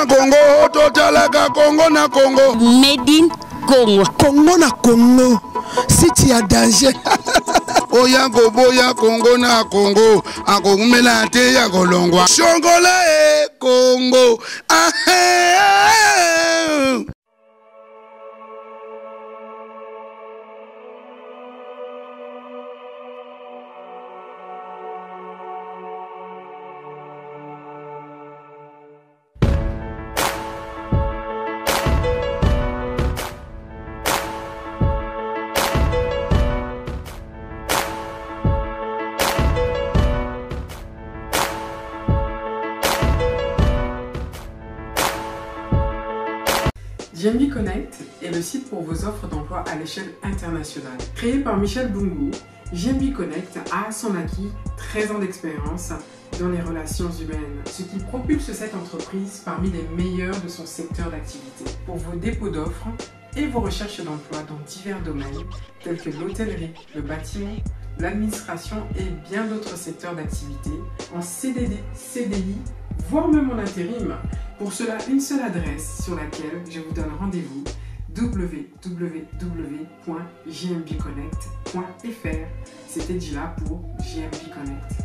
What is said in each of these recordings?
na Congo, totalaka Congo na Congo. Made in Congo. Congo na Congo. Si tu as danger. Oya boya Congo na Congo. Akomela te ya kolongwa. Shongola e Congo. JMB Connect est le site pour vos offres d'emploi à l'échelle internationale. Créé par Michel Bungu, JMB Connect a à son acquis 13 ans d'expérience dans les relations humaines, ce qui propulse cette entreprise parmi les meilleures de son secteur d'activité. Pour vos dépôts d'offres et vos recherches d'emploi dans divers domaines tels que l'hôtellerie, le bâtiment, l'administration et bien d'autres secteurs d'activité, en CDD, CDI, voire même en intérim. Pour cela, une seule adresse sur laquelle je vous donne rendez-vous, www.jmbconnect.fr. C'était Gila pour JMB Connect.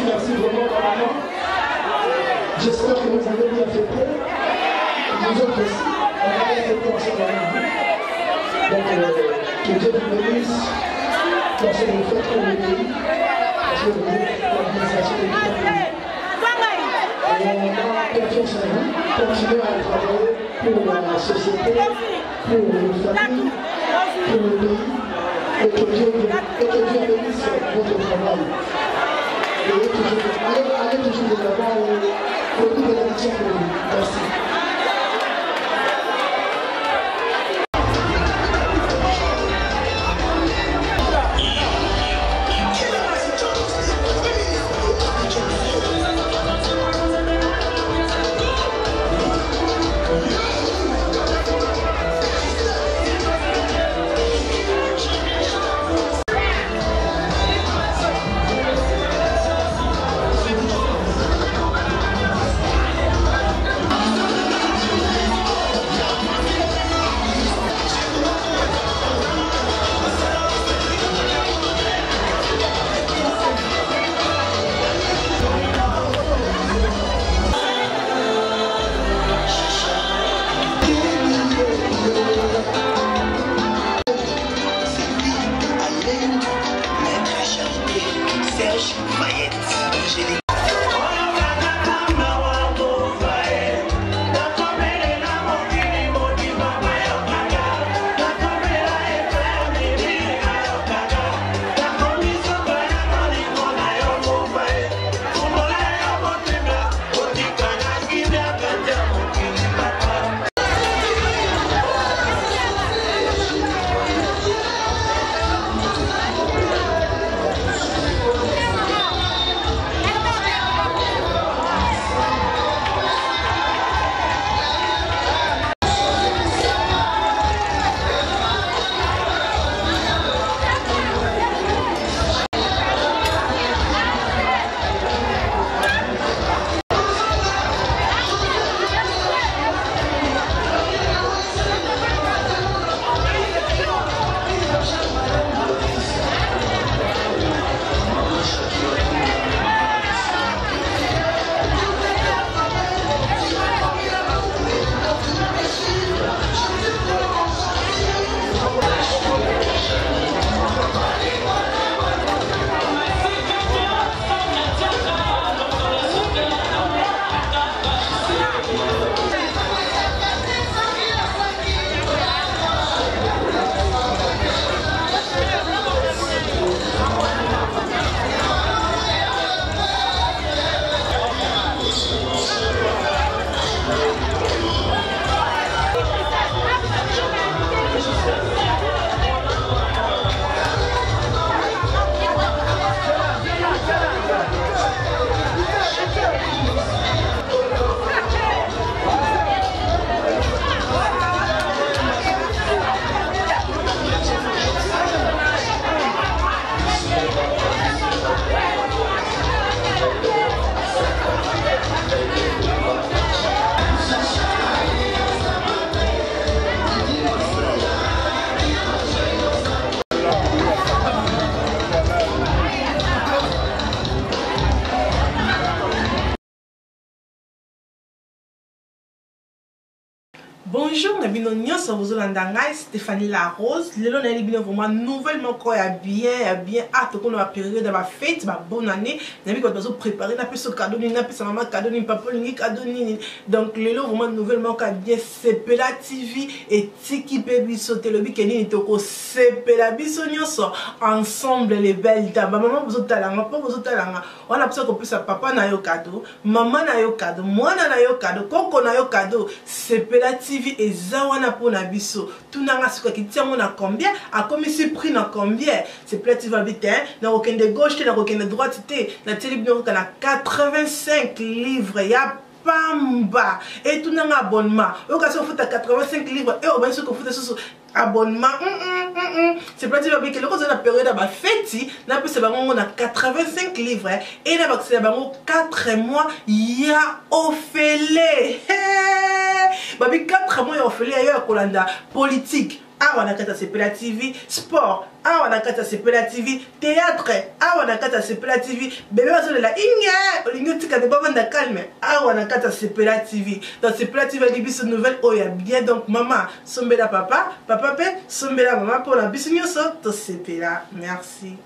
Merci vraiment vraiment. J'espère que vous avez bien fêté. Nous autres aussi, on a bien fêté ensemble avec vous. Donc, que Dieu vous bénisse. Parce que vous faites pour le pays. Parce que vous êtes l'organisation du pays. Et on a confiance en vous. Continuez à travailler pour la société, pour nos familles, pour le pays. Et que Dieu bénisse votre travail. Allez toujours de l'avant, beaucoup de bénédictions pour vous. Merci. Bonjour, Nabino ça vous Ndangai, Stéphanie Larose. Le long est vraiment nouvellement quoi bien à tout qu'on a période de ma fête, ma bonne année. Nabi quand vous préparer n'a plus ce cadeau ni n'a plus sa maman cadeau ni papa ni cadeau ni. Donc le long vraiment nouvellement quoi bien Sepela TV et Tiki Baby sauter le week-end ni toko Sepela biso nyonso ensemble les belles dames. Maman vous talanga, papa vous talanga. On a besoin que plus papa na yo cadeau, maman na yo cadeau, moi na yo cadeau, koko na yo cadeau. Sepela TV et Zawana pour Nabiso. Tout n'a pas qui tient mon à combien, à comme ici prix dans combien. Sepela TV va vite, n'a aucun de gauche, n'a aucun de droite, la télévision a 85 livres, il y a Pamba et tout n'a un abonnement. Au cas où vous faites 85 livres et au moins ce que vous faites sur abonnement. C'est pas dire que le cause de la période à ma fête, n'a pas c'est on a 85 livres et n'a pas c'est 4 mois il y a Ophélie. Babi 4 mois il y a Ophélie ailleurs Kolanda politique. Ah, on a qu'à Sepela TV, sport. Ah, on a qu'à Sepela TV, théâtre. Ah, on a qu'à Sepela TV, bébé de la Inge. On tika de baba de calme. Ah, on a qu'à Sepela TV. Dans Sepela TV, il y a des nouvelles. Oh, il y a bien donc maman, sombela papa, papa pe, sombela maman pour la bisouille de Sepela. Merci.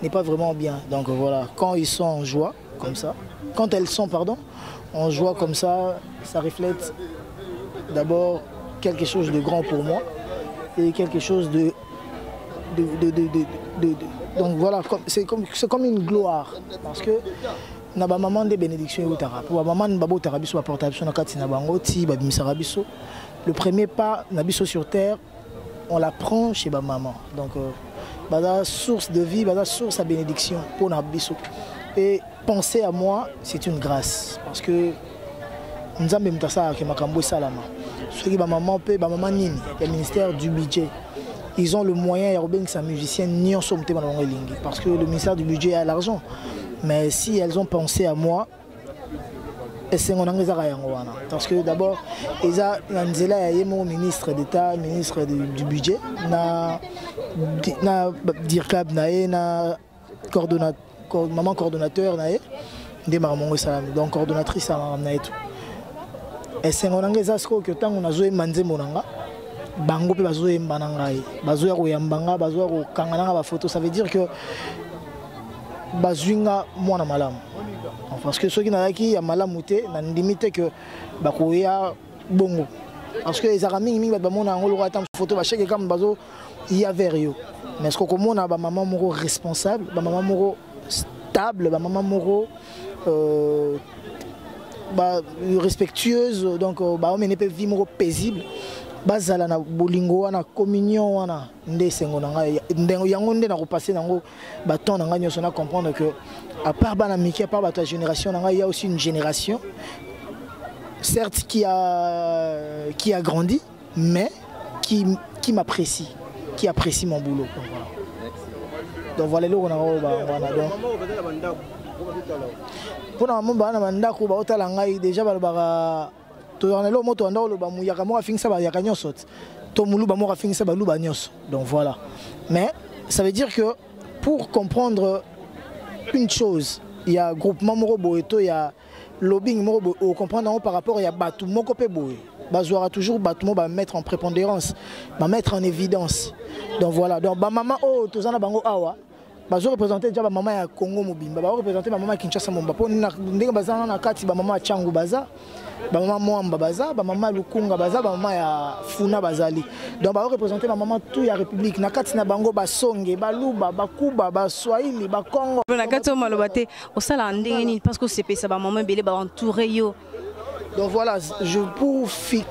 N'est pas vraiment bien. Donc voilà, quand ils sont en joie comme ça, quand elles sont en joie comme ça reflète d'abord quelque chose de grand pour moi et quelque chose de donc voilà, c'est comme une gloire parce que na ba maman de bénédiction utara pour maman babo tarabiso apportation na kati na bango ti ba bimisarabiso. Le premier pas na biso sur terre, on l'apprend chez ba maman. Donc la source de vie, la source à bénédiction pour Nabiso. Et penser à moi, c'est une grâce. Parce que nous avons mis ça avec Makambo Salama. Ceux qui maman peut, maman Nini, le ministère du budget. Ils ont le moyen, ils sont musiciens, ni en somme parce que le ministère du budget a l'argent. Mais si elles ont pensé à moi, parce que d'abord, ils ont ministre d'État, ministre du budget, na DIRCAB, na maman coordonnateur, donc coordonnatrice, et c'est un que tant on a joué manzé monanga, bango pe bazoe mbanangai, bazoe koyambanga, bazoe kokangana ba photo, ça veut dire que bazuinga mwana malamu. Parce que ceux qui n'ont pas malamu te, na limite que bakoya bongo. Parce que les amis mingi ba mona ngolo ka tam photo ba cheke kam bazo ya verio. Mais ce que comme on a ba maman moro responsable, ba maman moro stable, ba maman moro respectueuse, donc on n'est pas vivre paisible. Bazala na bolingo wana communion wana ndesengo nanga yango nde na repasser nango baton nanga nyoso na comprendre que à part bana miki à part ta génération nanga il y a aussi une génération certes qui a grandi mais qui m'apprécie, qui apprécie mon boulot. Donc voilà le on a pour na mamba na mandako ba otala ngai déjà ba donc voilà. Mais ça veut dire que pour comprendre une chose, il y a groupement Morobo et il y a lobbying Morobo, comprendre par rapport à Batou Mokope Boy. Bazouara toujours Batou va mettre en prépondérance, va mettre en évidence. Donc voilà. Donc maman oh tozana bango awa. Bazo représenter déjà maman ya Congo Mobimba, ba représenter maman Kinshasa Momba. Pour ndenge bazana na kati ba maman Changu Baza. Maman Mwamba Baza, maman Lukunga Baza, maman ya Funa Bazali. Donc ba représenter maman tout ya République na kati na bango ba Songe, ba Luba, ba Kuba, ba Swahili, ba Congo. Na kati malobate au sala ndenge parce que c'est ça ba maman belé ba entouré yo. Donc voilà,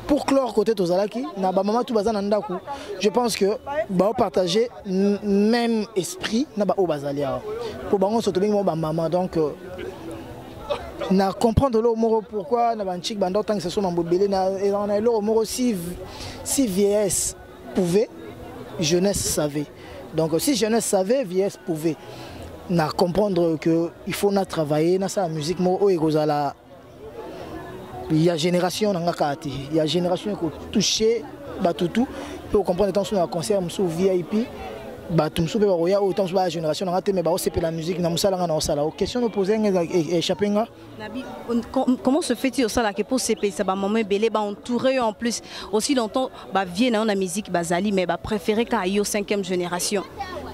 pour clore côté Tozalaki, na ba maman tout baza na ndaku, je pense que ba partager même esprit na ba o Bazali. Pour bango soto bingo ba maman donc na comprendre le mot pourquoi na banchik bando tant que ce soit mambobélé na et on a le mot si vieillesse pouvait jeunesse savait. Donc si jeunesse savait vieillesse pouvait na comprendre que il faut na travailler na sa musique mo o egozala il y a génération na ngakati il y a génération qui toucher batutu pour comprendre tant sur un concert sous VIP batum soupe baroya autant sur la génération na ngate mais ba c'est la musique na musala na osala question nous poser échapper nga Nabi comment se fait-il au sala que pour CP ça ba maman belé ba entouré en plus aussi longtemps ba vieux na musique bazali mais ba préféré ka yo 5e génération.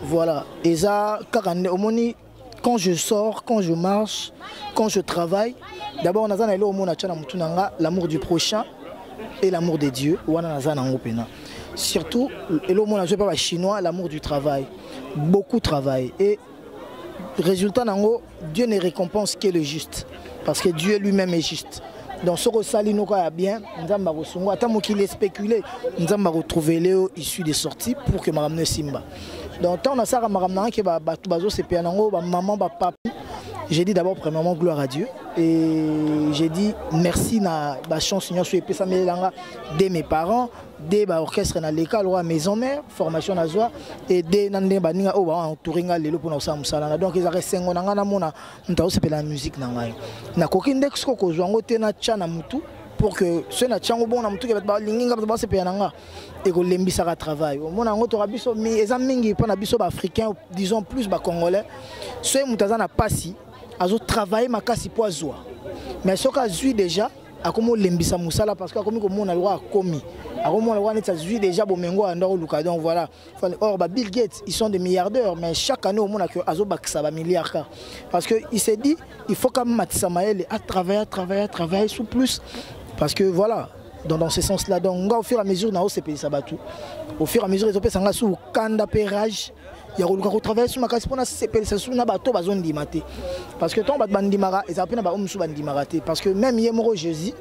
Voilà et ça quand je sors, quand je marche, quand je travaille, d'abord on a l'amour du prochain et l'amour de Dieu. Surtout, je parle chinois, l'amour du travail. Beaucoup travail. Et résultat, Dieu ne récompense que le juste. Parce que Dieu lui-même est juste. Donc ce que Sali nous a bien, nous avons qu'il est spéculé, nous avons retrouvé les issus des sorties pour que Maramne Simba. Donc tant on a ça Maramne qui va bateau c'est piano, maman, papa. J'ai dit d'abord premièrement gloire à Dieu et j'ai dit merci na ba chance Seigneur sur épée de mes parents, des orchestres na l'école ou à maison mère, formation na joie et des nande baninga o ba entouringa lelo pour na sa musala. Donc ils arrêtent sengo na mona ntao c'est la musique na ngai. Na kokindex ko ko zwango te na tchana mutu pour que ceux na tchango bon na mutu ke ba linginga ba c'est piananga et ko lembisa ka travail. Mona ngo to rabiso mais eza mingi pa na biso ba africain disons plus ba congolais. Ceux mutaza na pasi azo travailler makasi po azwa mais ce qu'a zui déjà a comme lembisa musala parce que comme on a loi commis a comme on a net zui déjà bomengo andoro luka donc voilà or ba Bill Gates ils sont des milliardaires mais chaque année au monde a que azo bakisa ba milliards parce que il s'est dit il faut quand même Matissa Maël à travailler sous plus parce que voilà dans ce sens là donc au fur et à mesure na c'est pays sabatu au fur et à mesure les opé sanga sous kanda pérage il y a un travail sur ma casse pour na bateau bazon dimate parce que ton bandimara et ça peut na ba omsu bandimarate parce que même yemoro Jésus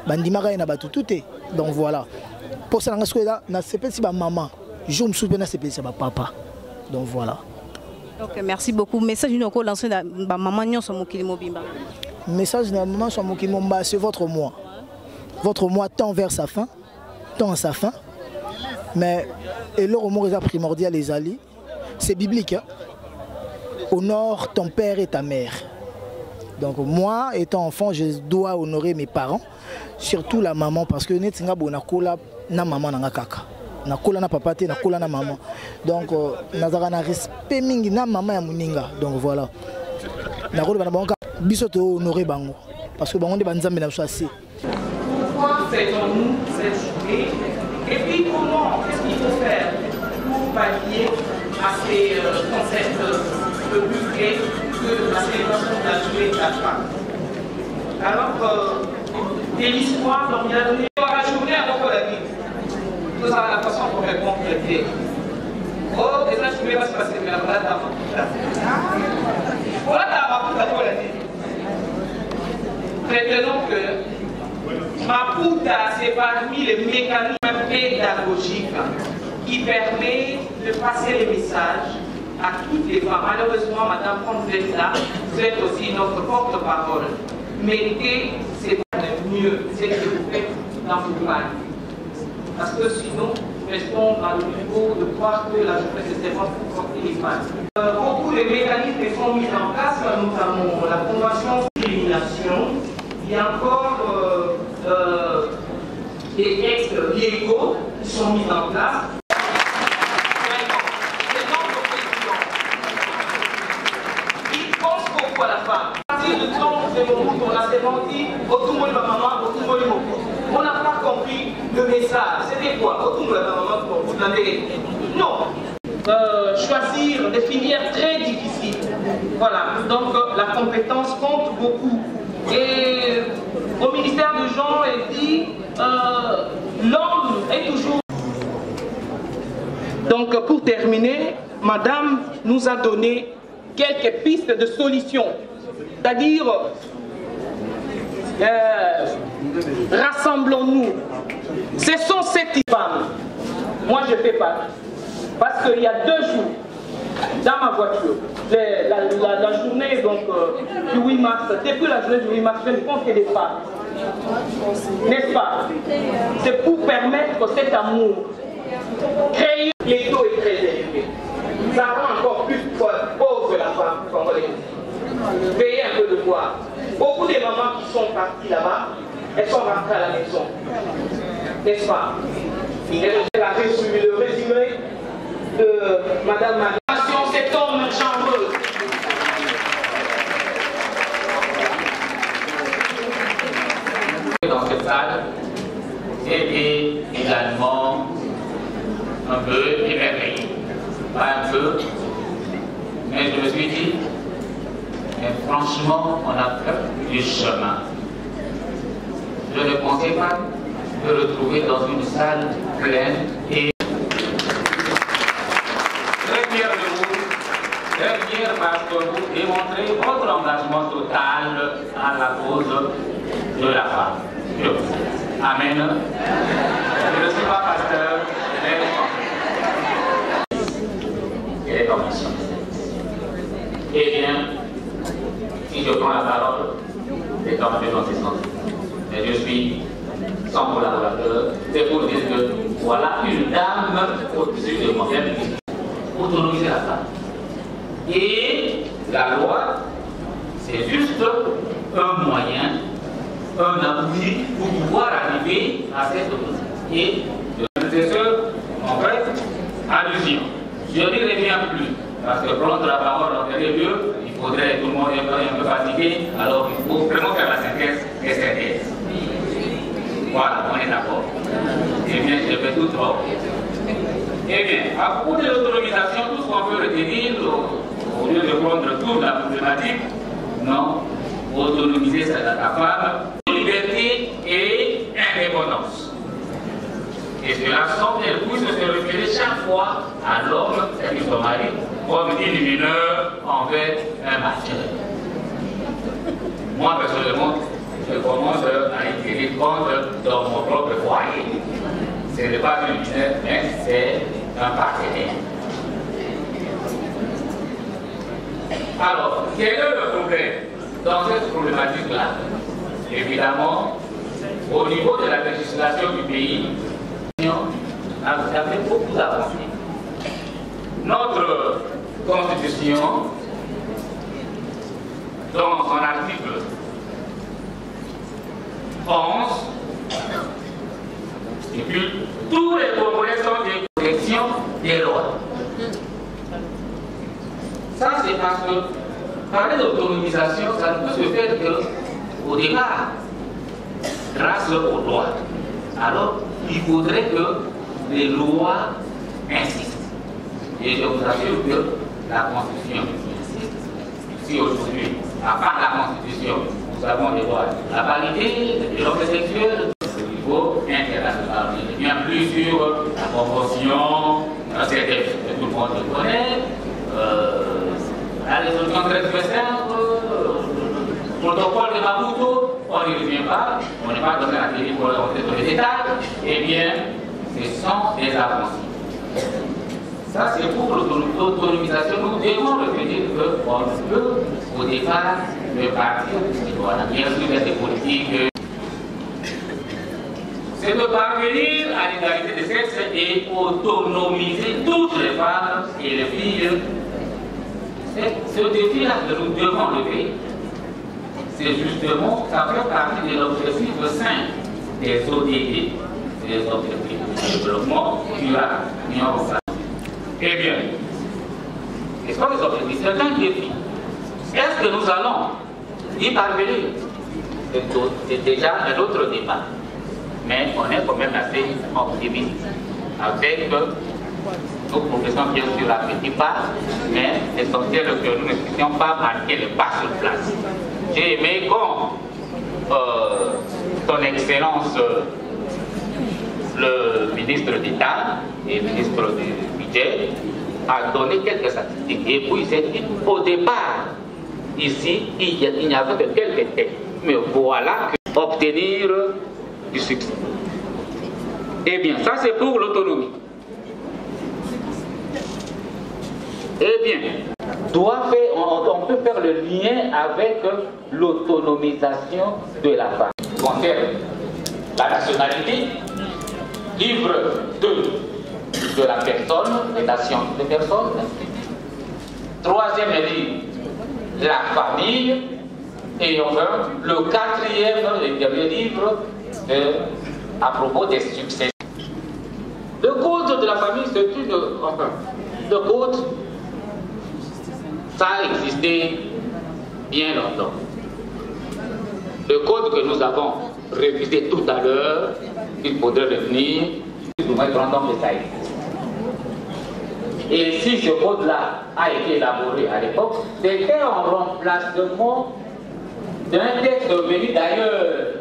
bandimara na batu tout est donc voilà pour ça là na CP si ba maman je me souviens na CP si ba papa donc voilà. Donc merci beaucoup message nous ko lancer ba maman nyonso mokili mobimba message na maman so mokili momba c'est votre mois tend vers sa fin tend à sa fin mais et le mot est primordial les alliés. C'est biblique. Hein? Honore ton père et ta mère. Donc moi, étant enfant, je dois honorer mes parents, surtout la maman, parce que netinga bona kola na maman na kaka. Na kola na papa te na kola na maman. Donc nazara na respect mingi na maman ya muninga. Donc voilà. Na kola bana banka biso to honorer bango parce que bango de banzambe na choisi. Pourquoi faisons-nous cette journée? Et puis comment, qu'est-ce qu'il faut faire pour pallier à ces concepts publics que la célébration de la journée de la femme. Alors, de l'histoire, donc il y a donné la journée avant qu'on la vie. Nous avons la façon pour répondre au pied. Oh, et ça, je ne vais pas se passer, mais la voilà d'avant. Voilà d'avant pour la vie. Prétenons que Maputa, c'est parmi les mécanismes pédagogiques qui permet de passer les messages à toutes les femmes. Malheureusement, Madame, quand vous êtes là, vous êtes aussi notre porte-parole. Méditer, c'est mieux, c'est ce que vous faites dans vos mains. Parce que sinon, nous restons dans le niveau de croire que la jeunesse c'est seulement pour porter les femmes. Beaucoup de mécanismes sont mis en place, notamment la convention d'élimination. Il y a encore des textes légaux qui sont mis en place. C'est notre président. Il pense beaucoup à la femme. À partir du temps où on a menti, on n'a pas compris le message. C'était quoi? Non. Choisir des filières très difficiles. Voilà. Donc la compétence compte beaucoup. Et au ministère de Jean, elle dit l'homme est toujours. Donc pour terminer, Madame nous a donné quelques pistes de solutions. C'est-à-dire, rassemblons-nous. Ce sont ces femmes. Moi je fais pas. Parce qu'il y a 2 jours, dans ma voiture, la journée donc, du 8 mars, depuis la journée du 8 mars, je ne pense que des femmes. N'est-ce pas? C'est pour permettre cet amour. Créer les taux est très élevé. Ça rend encore plus pauvre la femme congolaise. Payez un peu de poids. Beaucoup des mamans qui sont parties là-bas, elles sont rentrées à la maison. N'est-ce pas? Le résumé de Madame Marie. Cet homme chambreuse. Dans cette salle, c'était également un peu émerveillé. Pas un peu, mais je me suis dit, mais franchement, on a fait du chemin. Je ne pensais pas me retrouver dans une salle pleine et très fier de vous, très fier parce que vous démontrez votre engagement total à la cause de la femme. Amen. Je ne suis pas pasteur, mais et les formations. Eh bien, si je prends la parole, c'est dans ce sens. Mais je suis sans collaborateur, c'est pour dire que voilà une dame au-dessus de moi, autonomiser la femme. Et la loi, c'est juste un moyen, un appui pour pouvoir arriver à cette autonomie. Et c'est ce en fait, allusion. Je ne dirai bien plus, parce que prendre la parole en dernier lieu, il faudrait, tout le monde est un peu fatigué, alors il faut vraiment faire la synthèse et synthèse. Voilà, on est d'accord. Eh bien, je fais tout droit. Eh bien, à propos de l'autonomisation, tout ce qu'on peut retenir, au lieu de prendre toute la problématique, non, autonomiser la femme, liberté et indépendance. Et cela semble qu'elle puisse se référer chaque fois à l'homme, c'est-à-dire son mari, comme une mineure envers un majeur. Moi, personnellement, je commence à y tenir compte dans mon propre foyer. Ce n'est pas une mineure, mais c'est un partenaire. Alors, quel est le problème dans cette problématique-là? Évidemment, au niveau de la législation du pays, a fait beaucoup d'avancées. Notre constitution, dans son article 11, stipule tous les Congolais sont des protection des lois. Ça, c'est parce que parler d'autonomisation, ça ne peut se faire qu'au départ, grâce aux lois. Alors, il faudrait que les lois insistent. Et je vous assure que la Constitution insiste. Si aujourd'hui, à part la Constitution, nous avons des lois, la parité, les droits sexuels, au niveau international, bien plus sur la Convention, tout le monde le connaît, la résolution très spéciale, le protocole de Maputo, on n'y revient pas, on n'est pas pas donné la télé pour les détails, eh bien, ce sont des avancées. Ça, c'est pour l'autonomisation. Nous devons retenir qu'on peut, au départ, le parti, bien sûr, il y a des politiques. C'est de parvenir à l'égalité des sexes et autonomiser toutes les femmes et les filles. Ce défi-là que nous devons lever, c'est justement, ça fait partie de l'objectif 5 des ODD, des objectifs de développement durable. Eh bien, quels sont les objectifs? C'est un défi. Est-ce que nous allons y parvenir? C'est déjà un autre débat. Mais on est quand même assez optimiste avec nos professeurs bien sûr à petit pas, mais l'essentiel que nous ne puissions pas marquer le pas sur place. J'ai aimé comme son Excellence le ministre d'État et le ministre du Budget a donné quelques statistiques. Et puis il s'est dit, au départ, ici, il n'y avait que quelques textes. Mais voilà que obtenir du succès. Eh bien, ça c'est pour l'autonomie. Eh bien, on peut faire le lien avec l'autonomisation de la femme. Concerne la nationalité, livre 2 de la personne, les nations de personnes. Troisième livre, la famille. Et enfin, le quatrième et dernier livre à propos des succès. Le code de la famille, c'est une... Enfin, le code, ça a existé bien longtemps. Le code que nous avons révisé tout à l'heure, il faudrait revenir plus ou moins 30 ans que ça existe. Et si ce code-là a été élaboré à l'époque, c'était en remplacement d'un texte venu d'ailleurs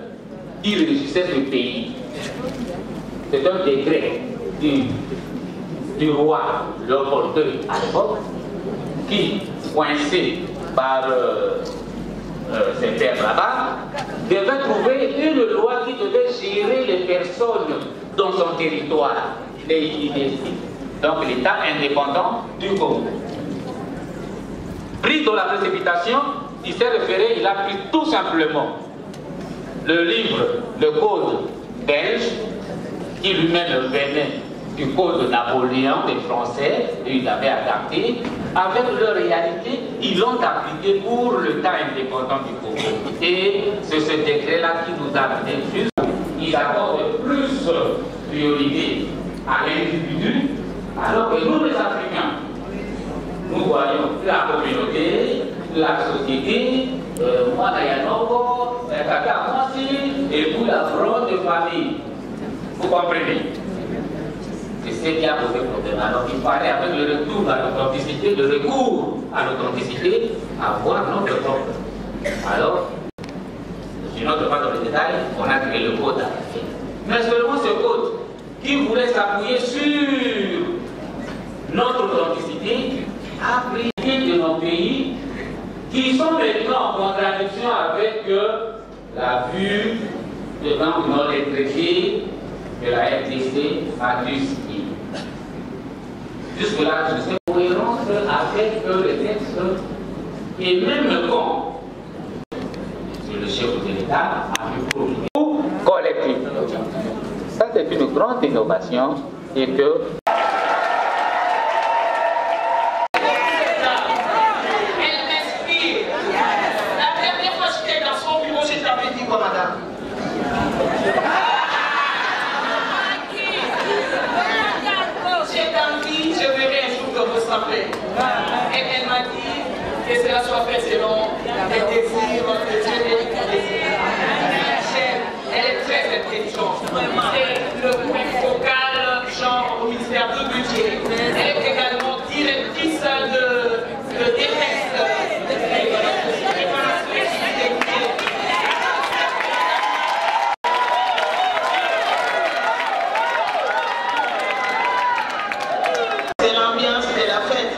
qui régissait ce pays. C'est un décret du roi Léopold II à l'époque qui, coincé par ses pères là-bas, devait trouver une loi qui devait gérer les personnes dans son territoire, les IDC, donc l'État indépendant du Congo. Pris dans la précipitation, il s'est référé, il a pris tout simplement le livre, le code belge, qui lui-même venait du code Napoléon des Français, et il l'avait adapté. Avec leur réalité, ils l'ont appliqué pour le temps indépendant du Congo. Et c'est ce décret-là qui nous a donné juste, ils accordent plus priorité à l'individu, alors que nous, les Africains, nous voyons la communauté, la société, moi, Nayanoko, Kaka Mwasi, et vous, la grande famille. Vous comprenez? C'est ce qui a posé problème. Alors il fallait, avec le retour à l'authenticité, le recours à l'authenticité, avoir notre propre. Alors, je n'entre pas dans les détails, on a créé le code. Mais seulement ce code qui voulait s'appuyer sur notre authenticité a pris de nos pays qui sont maintenant en contradiction avec la vue devant notre traité que la RDC a dû signer. Jusque-là, je suis en cohérence avec les textes et même quand le chef de l'État a pu prouver collectif. Ça, c'est une grande innovation et que et elle m'a dit que cela soit fait selon les désirs de Dieu et les désirs. Elle est très intelligente. C'est le point focal, genre au ministère du budget. Elle est également directrice de DRS. C'est l'ambiance de la fête.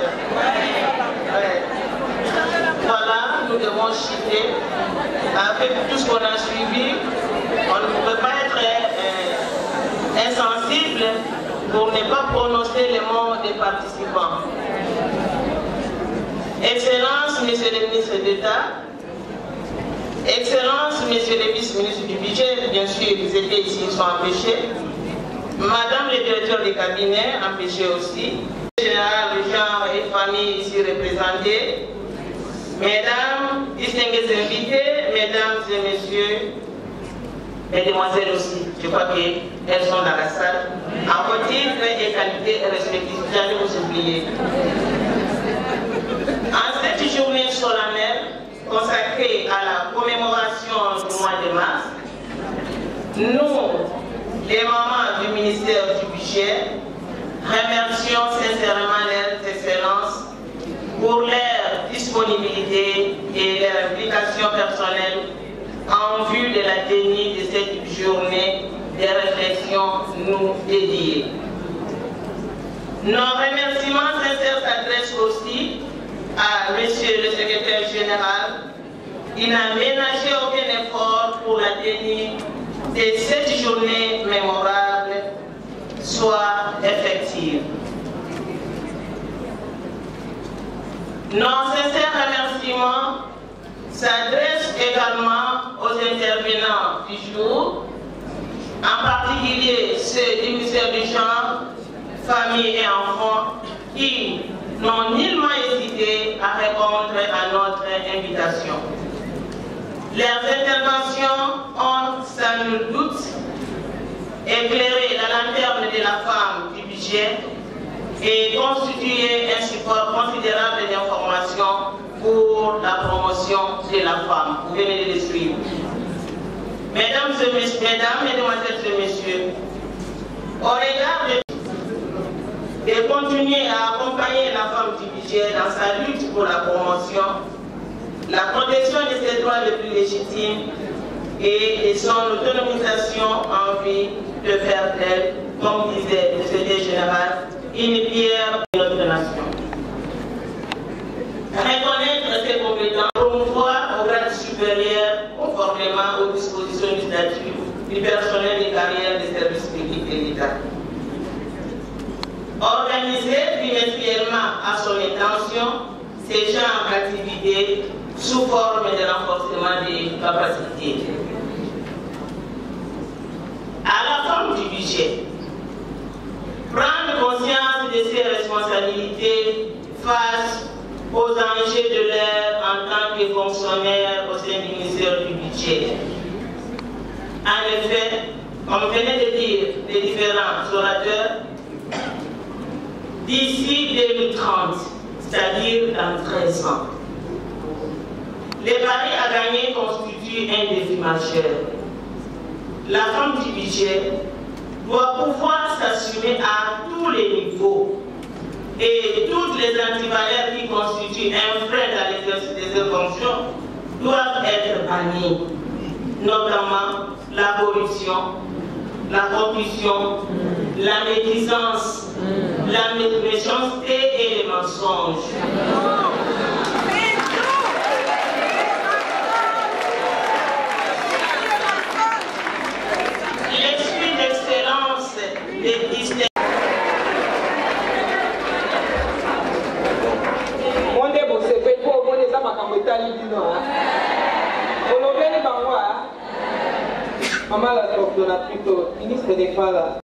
Voilà, nous devons chiter avec tout ce qu'on a suivi. On siffle pour ne pas prononcer les mots des participants. Excellence, Monsieur le ministre d'État, Excellence, Monsieur le vice-ministre du budget, bien sûr, ils étaient ici, ils sont empêchés. Madame le directeur des cabinets, empêché aussi. Général, genre et famille ici représentés. Mesdames, distingués invités, mesdames et messieurs, mesdemoiselles aussi, je crois qu'elles sont dans la salle. À vos titres et qualités respectives, j'allais vous oublier. En cette journée solennelle consacrée à la commémoration du mois de mars, nous, les mamans du ministère du Budget, remercions sincèrement leurs excellences pour leur disponibilité et leur implication personnelle en vue de la tenue de cette journée de réflexion nous dédiée. Nos remerciements sincères s'adressent aussi à Monsieur le secrétaire général. Il n'a ménagé aucun effort pour la tenue de cette journée mémorable soit effective. Nos sincères remerciements s'adressent également aux intervenants du jour, en particulier ceux du ministère du Genre, Famille et Enfants, qui n'ont nullement hésité à répondre à notre invitation. Leurs interventions ont, sans nul doute, éclairé la lanterne de la femme du budget et constitué un support considérable d'information pour la promotion de la femme. Vous venez de le suivre. Mesdames, mesdemoiselles et messieurs, au regard de continuer à accompagner la femme du budget dans sa lutte pour la promotion, la protection de ses droits les plus légitimes et de son autonomisation en vue de faire d'elle, comme disait le secrétaire général, une pierre de notre nation. Reconnaître ses compétences, promouvoir au grade supérieur, conformément aux dispositions du statut du personnel des carrières des services publics de l'État. Organiser trimestriellement à son intention ces genres d'activités sous forme de renforcement des capacités. À la forme du budget, prendre conscience de ses responsabilités face aux enjeux de l'heure en tant que fonctionnaire au sein du ministère du budget. En effet, comme venait de dire les différents orateurs, d'ici 2030, c'est-à-dire dans 13 ans, les paris à gagner constituent un défi majeur. La femme du budget doit pouvoir s'assumer à tous les niveaux et toutes les antivaleurs qui constituent un frein à l'exercice de ses fonctions doivent être bannies, notamment la corruption, la corruption, la médisance, la méchanceté et les mensonges. L'esprit d'excellence des distingués. Maman la coordonnatrice ministre des Femmes.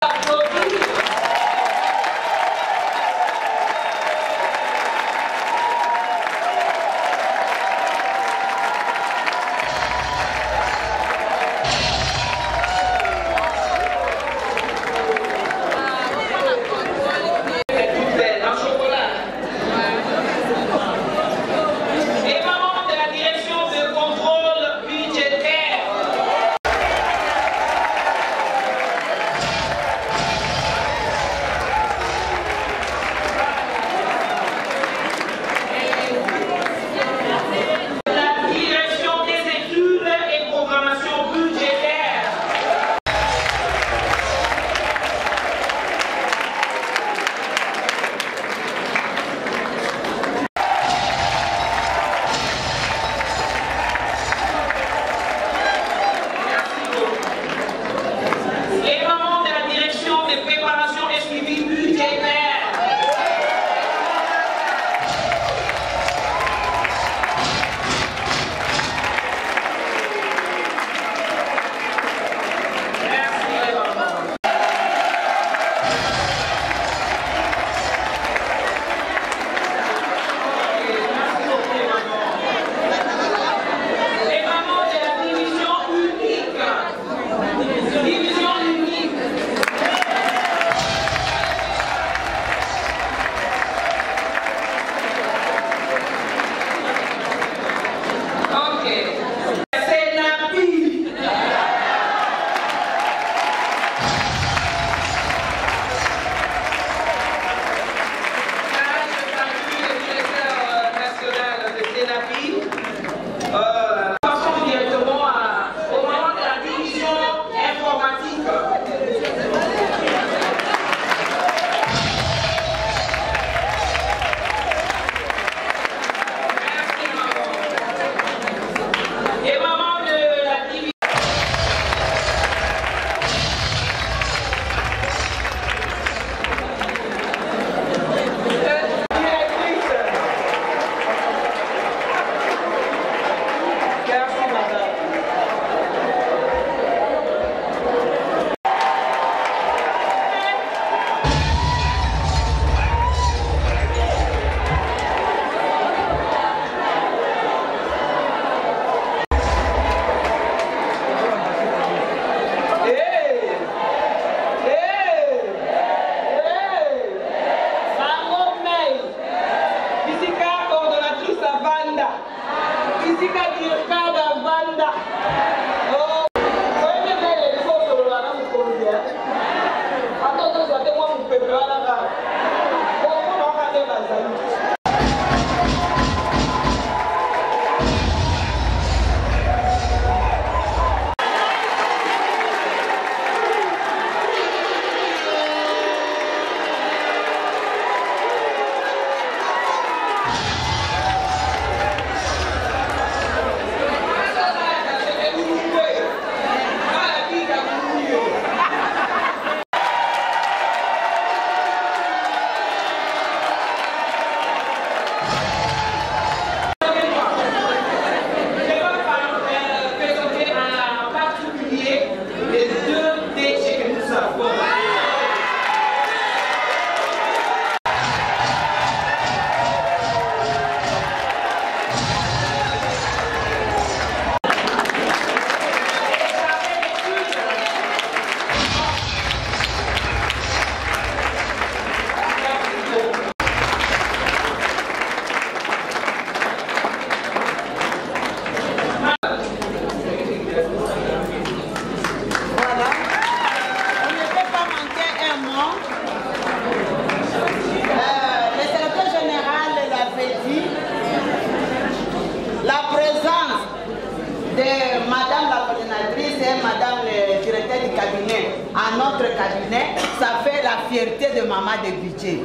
fierté de maman de budget.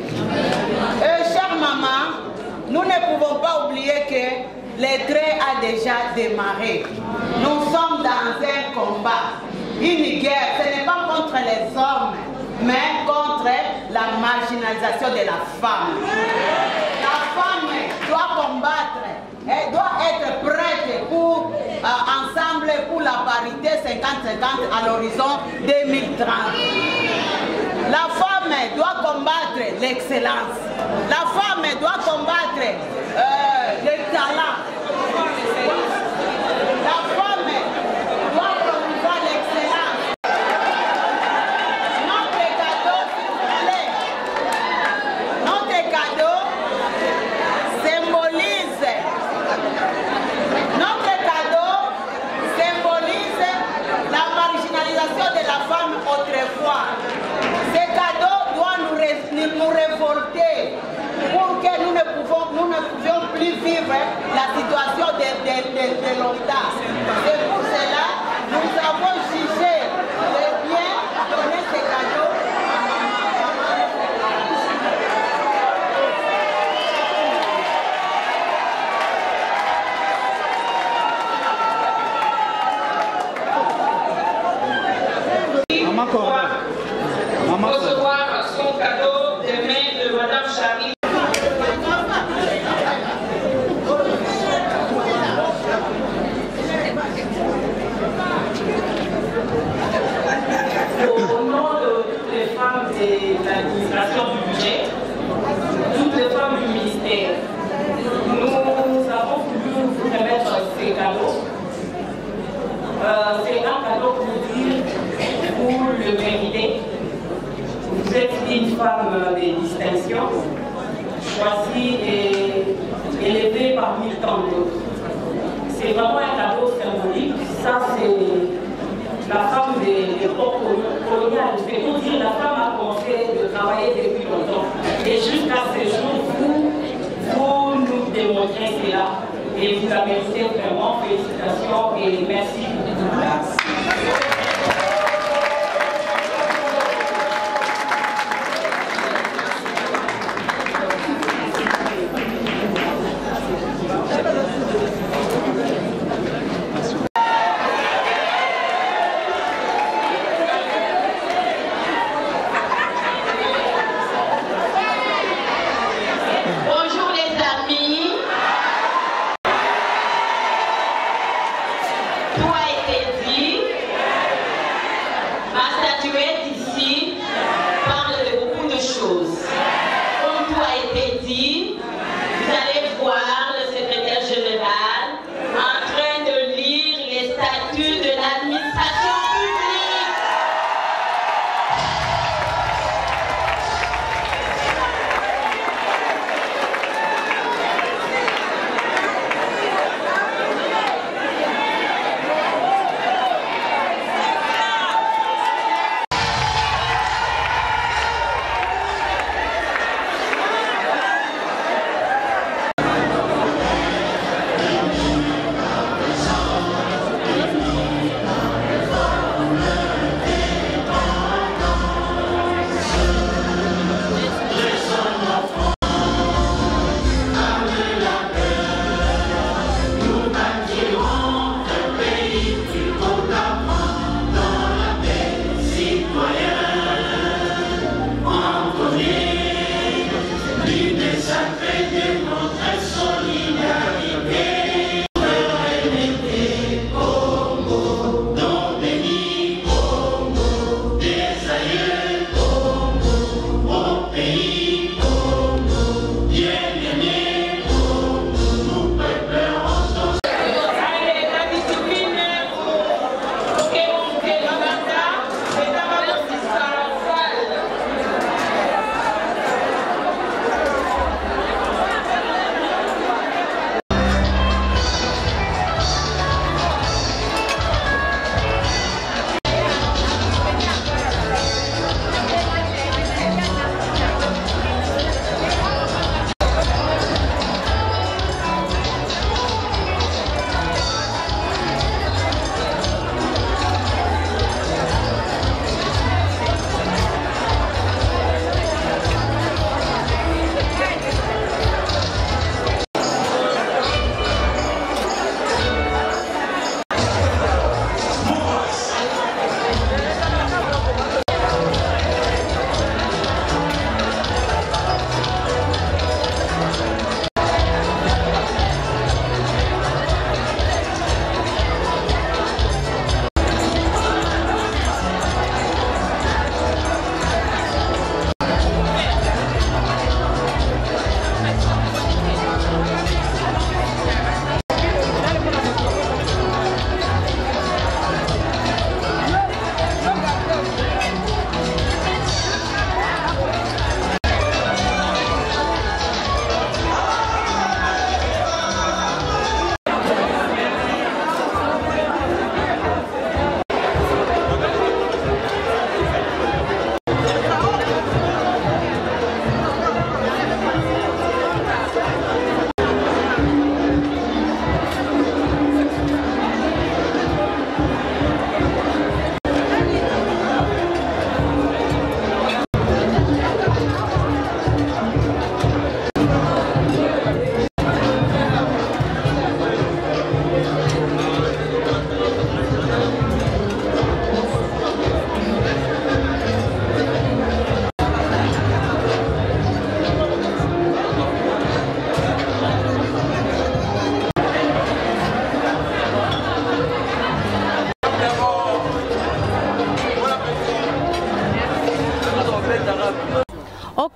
Chère maman, nous ne pouvons pas oublier que le train a déjà démarré. Nous sommes dans un combat, une guerre. Ce n'est pas contre les hommes, mais contre la marginalisation de la femme. La femme doit combattre, elle doit être prête pour ensemble pour la parité 50-50 à l'horizon 2030. La femme doit combattre l'excellence. La femme doit combattre le talent. La femme doit promouvoir l'excellence. Notre cadeau, s'il vous plaît, notre cadeau symbolise, la marginalisation de la femme autrefois. Ces cadeaux doivent nous révolter pour que nous ne pouvions plus vivre la situation de longtemps. C'est pour cela que nous avons jugé de bien donner ces cadeaux. Recevoir son cadeau des mains de Madame Charlie. Au nom de toutes les femmes de l'administration du budget, toutes les femmes du ministère, nous avons voulu vous remettre ces cadeaux. C'est un cadeau pour dire, pour le mériter. Vous êtes une femme de distinction, choisie et élevée parmi tant d'autres. C'est vraiment un cadeau symbolique. Ça, c'est la femme de l'époque coloniale. C'est pour dire que la femme a commencé de travailler depuis longtemps. Et jusqu'à ce jour, vous nous démontrez cela. Et vous la méritez vraiment. Félicitations et merci.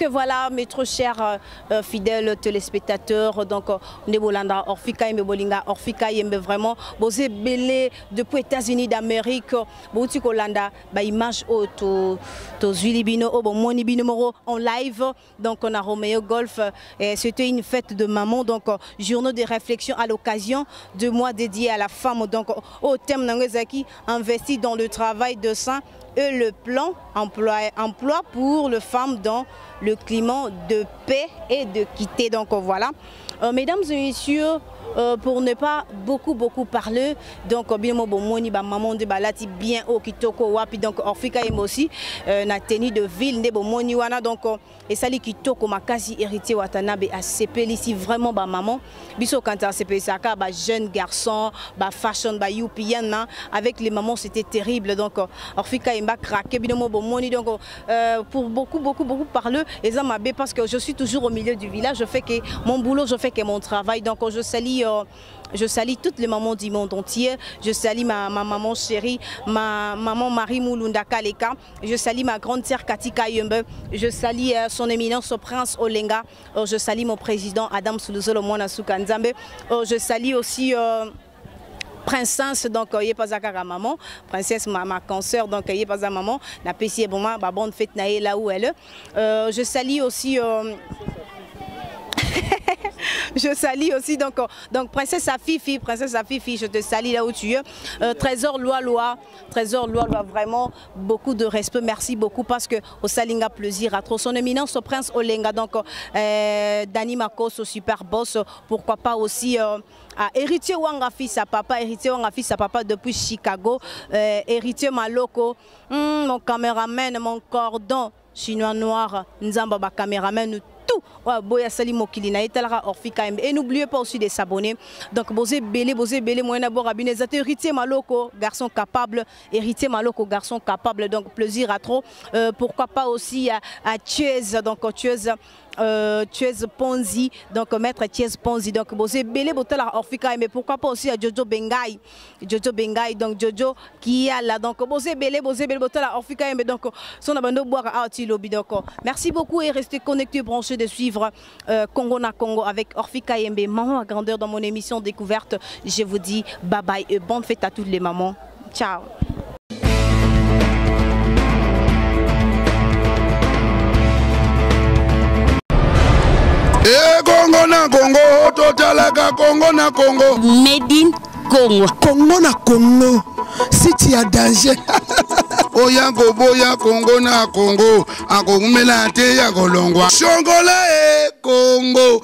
voilà, mes trop chers fidèles téléspectateurs, donc Nebolanda Orfika et Bolinga Orfika et vraiment bosé belé depuis États-Unis d'Amérique, boutique Hollanda, bah image auto Zulibino au Moni Binomoro en live, donc on a Romeo Golf, c'était une fête de maman, donc journée de réflexion à l'occasion de mois dédié à la femme, donc au thème Nangezaki investi dans le travail de sein et le plan emploi pour les femmes dans le climat de paix et de quitter. Donc voilà, mesdames et messieurs, pour ne pas beaucoup parler, donc bien moni ba maman de balati bien au kitoko wapi donc Orfika et aussi na tenue de ville ne moni wana donc et sali kitoko makasi héritier watanabe a CP ici vraiment ba maman biso quand a CP saka ba jeune garçon ba fashion ba yupiana avec les mamans c'était terrible donc Orfika et mba craqué bien moni donc pour beaucoup parler et ça m'a parce que je suis toujours au milieu du village, je fais que mon boulot, je fais que mon travail, donc je salue toutes les mamans du monde entier. Je salue ma maman chérie, ma maman Marie Moulunda Kaleka. Je salue ma grande sœur Katika Yembe. Je salue son éminence au prince Olenga. Je salue mon président Adam Suluzolo Mwana Sukanzambe. Je salue aussi princesse, donc il n'y a pas à maman, princesse ma consoeur, donc il n'y a pas à maman, la PC bon ma bonne fête naïe là où elle est. Je salue aussi je salue aussi donc princesse Afifi, je te salue là où tu es. Trésor loi, vraiment beaucoup de respect, merci beaucoup parce que au Salinga plaisir à trop son éminence au prince Olenga, donc Dani Makos au super boss, pourquoi pas aussi héritier Wanga fils à papa, depuis Chicago, héritier Maloko, mon caméraman, mon cordon chinois noir, Nzamba ba caméraman tout. Et n'oubliez pas aussi de s'abonner. Donc bosé belé moi d'abord héritier Maloko, garçon capable, donc plaisir à trop. Pourquoi pas aussi à Thiez, donc Thiez Ponzi, donc maître Thiez Ponzi, donc bosé belé botala Orfika, mais pourquoi pas aussi à Jojo Bengai, donc Jojo qui est là, donc bosé belé botala Orfika, mais donc son abandon boire à lobby. Donc merci beaucoup et restez connectés, branchés de suivre Congo na Congo avec Orfika Yembe, maman à grandeur dans mon émission découverte. Je vous dis bye bye et bonne fête à toutes les mamans. Ciao. Congo na Congo, totalaka Congo na Congo. Made in Congo. Congo na Congo. Si tu as danger. Oya boya Congo na Congo. Akongumela te ya kolongwa. Shongola Congo.